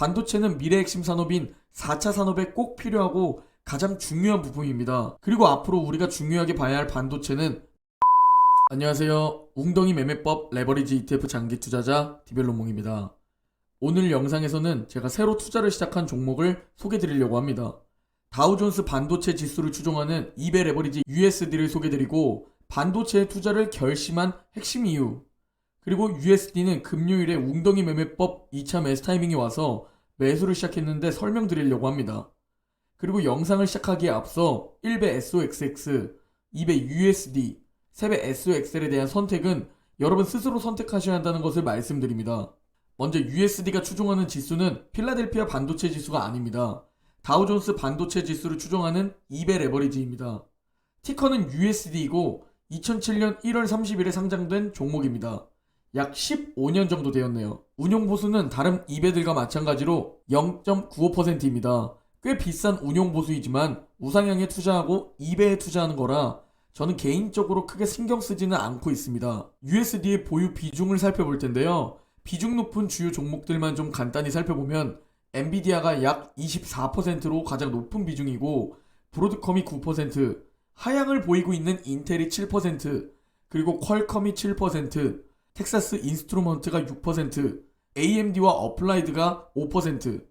반도체는 미래 핵심 산업인 4차 산업에 꼭 필요하고 가장 중요한 부품입니다. 그리고 앞으로 우리가 중요하게 봐야 할 반도체는 안녕하세요. 웅덩이 매매법 레버리지 ETF 장기 투자자 디벨로몽입니다. 오늘 영상에서는 제가 새로 투자를 시작한 종목을 소개드리려고 합니다. 다우존스 반도체 지수를 추종하는 이베 레버리지 USD를 소개드리고 반도체에 투자를 결심한 핵심 이유, 그리고 USD는 금요일에 웅덩이 매매법 2차 매수 타이밍이 와서 매수를 시작했는데 설명드리려고 합니다. 그리고 영상을 시작하기에 앞서 1배 SOXX, 2배 USD, 3배 SOXL에 대한 선택은 여러분 스스로 선택하셔야 한다는 것을 말씀드립니다. 먼저 USD가 추종하는 지수는 필라델피아 반도체 지수가 아닙니다. 다우존스 반도체 지수를 추종하는 2배 레버리지입니다. 티커는 USD이고 2007년 1월 30일에 상장된 종목입니다. 약 15년 정도 되었네요. 운용보수는 다른 2배들과 마찬가지로 0.95%입니다. 꽤 비싼 운용보수이지만 우상향에 투자하고 2배에 투자하는 거라 저는 개인적으로 크게 신경 쓰지는 않고 있습니다. USD의 보유 비중을 살펴볼 텐데요. 비중 높은 주요 종목들만 좀 간단히 살펴보면 엔비디아가 약 24%로 가장 높은 비중이고 브로드컴이 9%, 하향을 보이고 있는 인텔이 7%, 그리고 퀄컴이 7%, 텍사스 인스트루먼트가 6%, AMD와 어플라이드가 5%,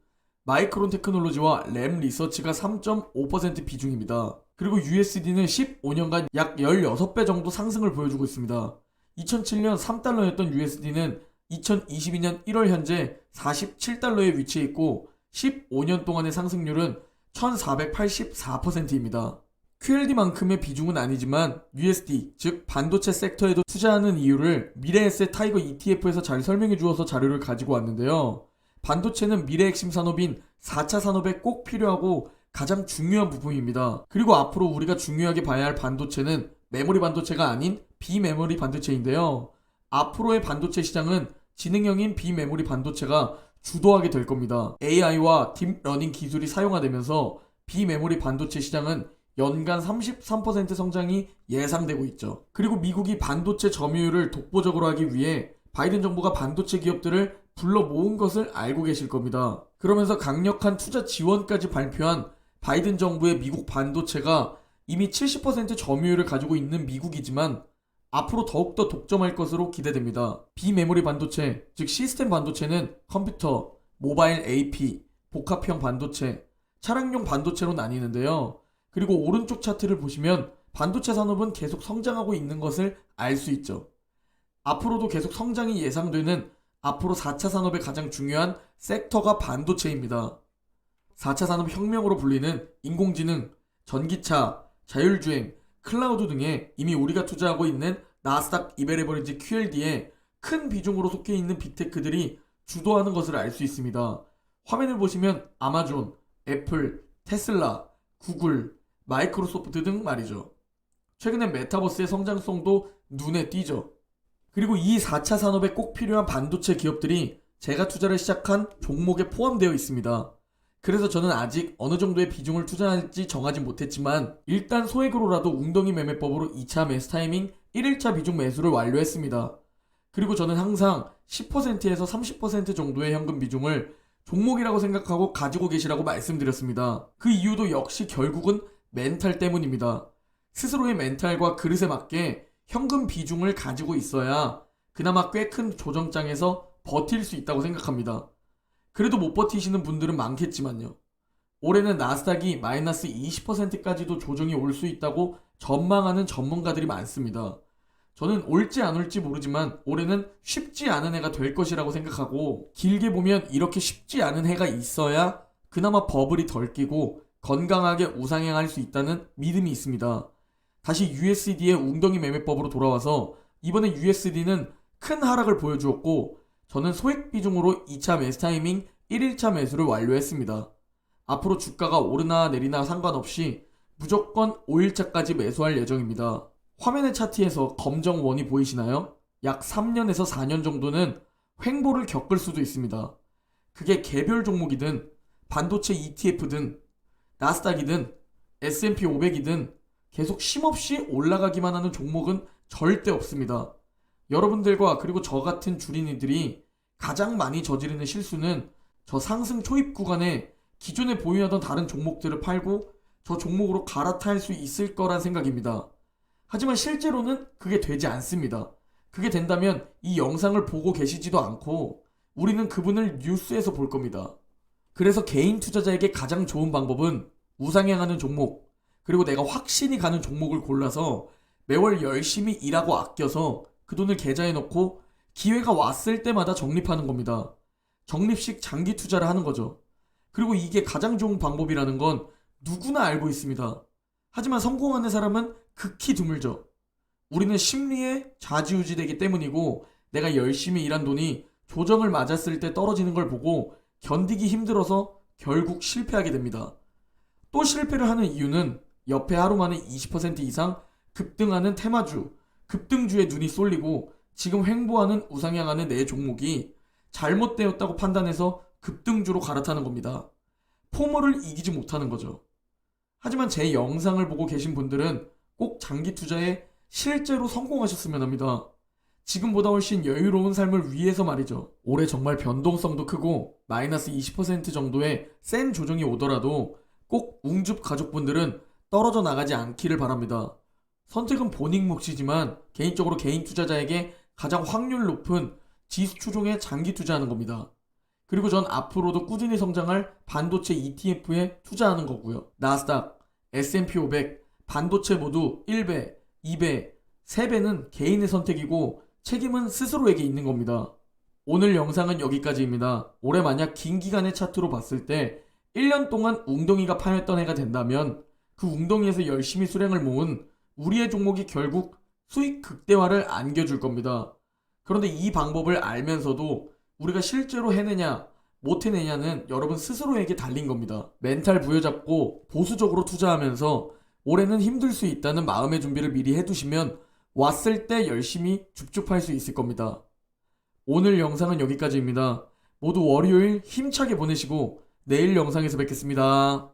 마이크론 테크놀로지와 램 리서치가 3.5% 비중입니다. 그리고 USD는 15년간 약 16배 정도 상승을 보여주고 있습니다. 2007년 3달러였던 USD는 2022년 1월 현재 47달러에 위치해 있고 15년 동안의 상승률은 1484%입니다. QLD만큼의 비중은 아니지만 USD, 즉 반도체 섹터에도 투자하는 이유를 미래에셋 타이거 ETF에서 잘 설명해 주어서 자료를 가지고 왔는데요. 반도체는 미래 핵심 산업인 4차 산업에 꼭 필요하고 가장 중요한 부품입니다. 그리고 앞으로 우리가 중요하게 봐야 할 반도체는 메모리 반도체가 아닌 비메모리 반도체인데요. 앞으로의 반도체 시장은 지능형인 비메모리 반도체가 주도하게 될 겁니다. AI와 딥러닝 기술이 사용화되면서 비메모리 반도체 시장은 연간 33% 성장이 예상되고 있죠. 그리고 미국이 반도체 점유율을 독보적으로 하기 위해 바이든 정부가 반도체 기업들을 불러 모은 것을 알고 계실 겁니다. 그러면서 강력한 투자 지원까지 발표한 바이든 정부의 미국 반도체가 이미 70% 점유율을 가지고 있는 미국이지만 앞으로 더욱더 독점할 것으로 기대됩니다. 비메모리 반도체, 즉 시스템 반도체는 컴퓨터, 모바일 AP, 복합형 반도체, 차량용 반도체로 나뉘는데요. 그리고 오른쪽 차트를 보시면 반도체 산업은 계속 성장하고 있는 것을 알 수 있죠. 앞으로도 계속 성장이 예상되는 앞으로 4차 산업의 가장 중요한 섹터가 반도체입니다. 4차 산업 혁명으로 불리는 인공지능, 전기차, 자율주행, 클라우드 등에 이미 우리가 투자하고 있는 나스닥 이베레버리지 QLD에 큰 비중으로 속해 있는 빅테크들이 주도하는 것을 알 수 있습니다. 화면을 보시면 아마존, 애플, 테슬라, 구글, 마이크로소프트 등 말이죠. 최근에 메타버스의 성장성도 눈에 띄죠. 그리고 이 4차 산업에 꼭 필요한 반도체 기업들이 제가 투자를 시작한 종목에 포함되어 있습니다. 그래서 저는 아직 어느 정도의 비중을 투자할지 정하지 못했지만 일단 소액으로라도 웅덩이 매매법으로 2차 매수 타이밍 1일차 비중 매수를 완료했습니다. 그리고 저는 항상 10%에서 30% 정도의 현금 비중을 종목이라고 생각하고 가지고 계시라고 말씀드렸습니다. 그 이유도 역시 결국은 멘탈 때문입니다. 스스로의 멘탈과 그릇에 맞게 현금 비중을 가지고 있어야 그나마 꽤 큰 조정장에서 버틸 수 있다고 생각합니다. 그래도 못 버티시는 분들은 많겠지만요. 올해는 나스닥이 마이너스 20%까지도 조정이 올 수 있다고 전망하는 전문가들이 많습니다. 저는 올지 안 올지 모르지만 올해는 쉽지 않은 해가 될 것이라고 생각하고 길게 보면 이렇게 쉽지 않은 해가 있어야 그나마 버블이 덜 끼고 건강하게 우상향할 수 있다는 믿음이 있습니다. 다시 USD의 웅덩이 매매법으로 돌아와서 이번에 USD는 큰 하락을 보여주었고 저는 소액 비중으로 2차 매수 타이밍 1일차 매수를 완료했습니다. 앞으로 주가가 오르나 내리나 상관없이 무조건 5일차까지 매수할 예정입니다. 화면의 차트에서 검정 원이 보이시나요? 약 3년에서 4년 정도는 횡보를 겪을 수도 있습니다. 그게 개별 종목이든 반도체 ETF든 나스닥이든 S&P 500이든 계속 쉼없이 올라가기만 하는 종목은 절대 없습니다. 여러분들과 그리고 저 같은 주린이들이 가장 많이 저지르는 실수는 저 상승 초입 구간에 기존에 보유하던 다른 종목들을 팔고 저 종목으로 갈아탈 수 있을 거란 생각입니다. 하지만 실제로는 그게 되지 않습니다. 그게 된다면 이 영상을 보고 계시지도 않고 우리는 그분을 뉴스에서 볼 겁니다. 그래서 개인 투자자에게 가장 좋은 방법은 우상향하는 종목, 그리고 내가 확신이 가는 종목을 골라서 매월 열심히 일하고 아껴서 그 돈을 계좌에 넣고 기회가 왔을 때마다 적립하는 겁니다. 적립식 장기 투자를 하는 거죠. 그리고 이게 가장 좋은 방법이라는 건 누구나 알고 있습니다. 하지만 성공하는 사람은 극히 드물죠. 우리는 심리에 좌지우지 되기 때문이고 내가 열심히 일한 돈이 조정을 맞았을 때 떨어지는 걸 보고 견디기 힘들어서 결국 실패하게 됩니다. 또 실패를 하는 이유는 옆에 하루 만에 20% 이상 급등하는 테마주, 급등주에 눈이 쏠리고 지금 횡보하는 우상향하는 내 종목이 잘못되었다고 판단해서 급등주로 갈아타는 겁니다. 포모를 이기지 못하는 거죠. 하지만 제 영상을 보고 계신 분들은 꼭 장기 투자에 실제로 성공하셨으면 합니다. 지금보다 훨씬 여유로운 삶을 위해서 말이죠. 올해 정말 변동성도 크고 마이너스 20% 정도의 센 조정이 오더라도 꼭 웅줍 가족분들은 떨어져 나가지 않기를 바랍니다. 선택은 본인 몫이지만 개인적으로 개인 투자자에게 가장 확률 높은 지수 추종에 장기 투자하는 겁니다. 그리고 전 앞으로도 꾸준히 성장할 반도체 ETF에 투자하는 거고요. 나스닥, S&P 500, 반도체 모두 1배, 2배, 3배는 개인의 선택이고 책임은 스스로에게 있는 겁니다. 오늘 영상은 여기까지입니다. 올해 만약 긴 기간의 차트로 봤을 때 1년 동안 웅덩이가 파였던 해가 된다면 그 웅덩이에서 열심히 수량을 모은 우리의 종목이 결국 수익 극대화를 안겨줄 겁니다. 그런데 이 방법을 알면서도 우리가 실제로 해내냐 못 해내냐는 여러분 스스로에게 달린 겁니다. 멘탈 부여잡고 보수적으로 투자하면서 올해는 힘들 수 있다는 마음의 준비를 미리 해두시면 왔을 때 열심히 줍줍할 수 있을 겁니다. 오늘 영상은 여기까지입니다. 모두 월요일 힘차게 보내시고 내일 영상에서 뵙겠습니다.